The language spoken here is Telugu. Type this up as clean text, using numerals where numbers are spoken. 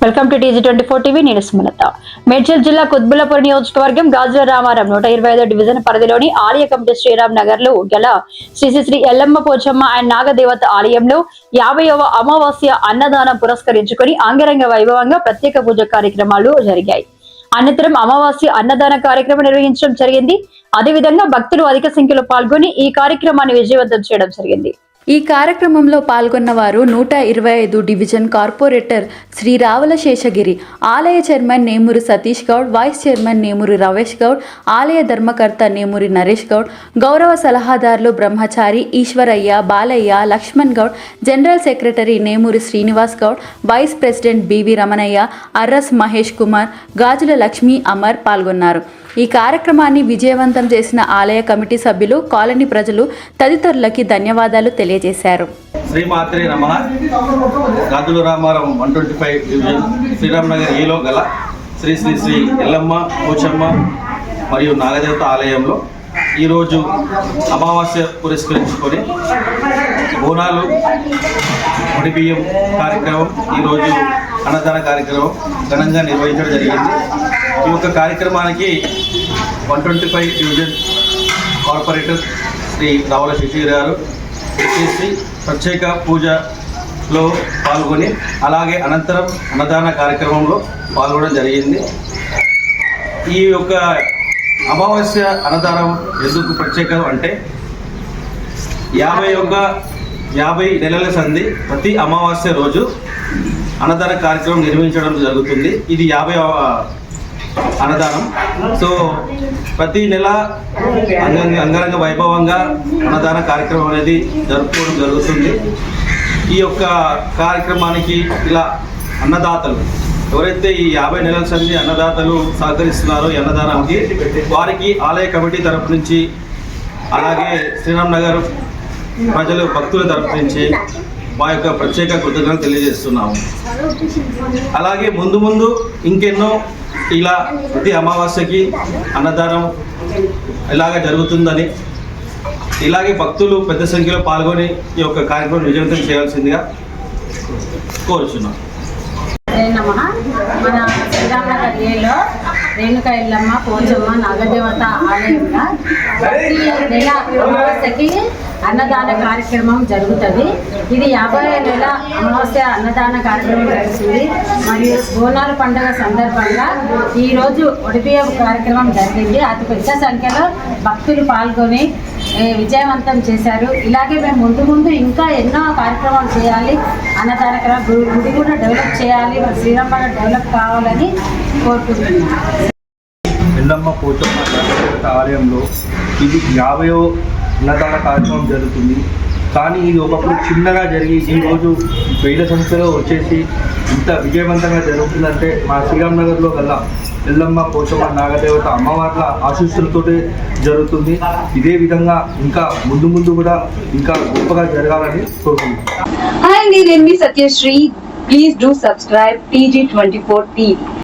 Welcome to TG24 TV. నేను సుమలత. మేడ్చల్ జిల్లా కుత్బుల్లాపూర్ నియోజకవర్గం గాజుల రామారం 125 డివిజన్ పరిధిలోని ఆలయ కమిటీ శ్రీరామ్ నగర్ లో గల శ్రీ శ్రీ ఎల్లమ్మ పోచమ్మ అండ్ నాగదేవత ఆలయంలో 50వ అమావాస్య అన్నదానం పురస్కరించుకొని అంగరంగ వైభవంగా ప్రత్యేక పూజ కార్యక్రమాలు జరిగాయి. అనంతరం అమావాస్య అన్నదాన కార్యక్రమం నిర్వహించడం జరిగింది. అదేవిధంగా భక్తులు అధిక సంఖ్యలో పాల్గొని ఈ కార్యక్రమాన్ని విజయవంతం చేయడం జరిగింది. ఈ కార్యక్రమంలో పాల్గొన్న వారు 125 డివిజన్ కార్పొరేటర్ శ్రీ రావుల శేషగిరి, ఆలయ chairman Nemuri Satish Goud, vice chairman Nemuri Ravesh Goud, ఆలయ ధర్మకర్త నేమూరి నరేష్ గౌడ్, గౌరవ సలహాదారులు Brahmachari Eswaraiah, Balaiah, Laxman Goud, general secretary Nemuri Srinivas Goud, vice president BV Ramanaiah, Arras Mahesh Kumar, Gajula Lakshmi Amar పాల్గొన్నారు. ఈ కార్యక్రమాన్ని విజయవంతం చేసిన ఆలయ కమిటీ సభ్యులు, కాలనీ ప్రజలు తదితరులకి ధన్యవాదాలు తెలియజేశారు. శ్రీమాత్రే నమః. గాజుల రామారం 125 డివిజన్ శ్రీరామ్ నగర్ ఏలో గల శ్రీ శ్రీ శ్రీ ఎల్లమ్మ పోచమ్మ మరియు నాగదేవత ఆలయంలో ఈరోజు అమావాస్య పురస్కరించుకొని బోనాలు, బియ్యం కార్యక్రమం, ఈరోజు అన్నదాన కార్యక్రమం ఘనంగా నిర్వహించడం జరిగింది. ఈ యొక్క కార్యక్రమానికి 125 డివిజన్ కార్పొరేటర్ శ్రీ రావుల శశిగిరి గారు వచ్చేసి ప్రత్యేక పూజలో పాల్గొని అలాగే అనంతరం అన్నదాన కార్యక్రమంలో పాల్గొనడం జరిగింది. ఈ యొక్క అమావాస్య అన్నదానం ఎందుకు ప్రత్యేకం అంటే 50 నెలల సంధి ప్రతి అమావాస్య రోజు అన్నదాన కార్యక్రమం నిర్వహించడం జరుగుతుంది. ఇది 50వ అన్నదానం. సో ప్రతి నెల అంగరంగ వైభవంగా అన్నదాన కార్యక్రమం అనేది జరుపుకోవడం జరుగుతుంది. ఈ యొక్క కార్యక్రమానికి ఇలా అన్నదాతలు ఎవరైతే ఈ 50 నెలల సంది అన్నదాతలు సహకరిస్తున్నారో ఈ అన్నదానానికి, వారికి ఆలయ కమిటీ తరపు నుంచి అలాగే శ్రీరామ్ నగర్ ప్రజలు భక్తుల తరపు నుంచి మా యొక్క ప్రత్యేక కృతజ్ఞతలు తెలియజేస్తున్నాము. అలాగే ముందు ముందు ఇంకెన్నో ఇలా ప్రతి అమావాస్యకి అన్నదానం ఇలాగ జరుగుతుందని, ఇలాగే భక్తులు పెద్ద సంఖ్యలో పాల్గొని ఈ యొక్క కార్యక్రమం విజయవంతం చేయాల్సిందిగా కోరుచున్నాం. మన శ్రీరామ్ నగర్ ఏలో రేణుక ఎల్లమ్మ పోచమ్మ నాగదేవత ఆలయంగా ప్రతి నెల అమావాస్యకి అన్నదాన కార్యక్రమం జరుగుతుంది. ఇది 50 నెల అమావాస్య అన్నదాన కార్యక్రమం జరుగుతుంది. మరియు బోనాల పండుగ సందర్భంగా ఈరోజు ఒడిబియ్యం కార్యక్రమం జరిగింది. అతి పెద్ద సంఖ్యలో భక్తులు పాల్గొని విజయవంతం చేశారు. ఇలాగే మేము ముందు ఇంకా ఎన్నో కార్యక్రమాలు చేయాలి, అన్నదాన గుడి కూడా డెవలప్ చేయాలి, మన శ్రీరామ్ నగర్ డెవలప్ కావాలని కోరుకుంటున్నాం. ఎల్లమ్మ పోచమ్మ నాగదేవత ఆలయంలో ఇది 50వ అన్నదాన కార్యక్రమం జరుగుతుంది. కానీ ఇది ఒకప్పుడు చిన్నగా జరిగి ఈరోజు 1000 సంఖ్యలో వచ్చేసి ఇంత విజయవంతంగా జరుగుతుందంటే మా శ్రీరామ్ నగర్లో గల ఎల్లమ్మ పోచమ్మ నాగదేవత అమ్మవార్ల ఆశీస్సులతో జరుగుతుంది. ఇదే విధంగా ఇంకా ముందు కూడా ఇంకా గొప్పగా జరగాలని కోరుకుంటున్నాను. Hi, నేను మీ Satyasri. Please do subscribe TG24 TV.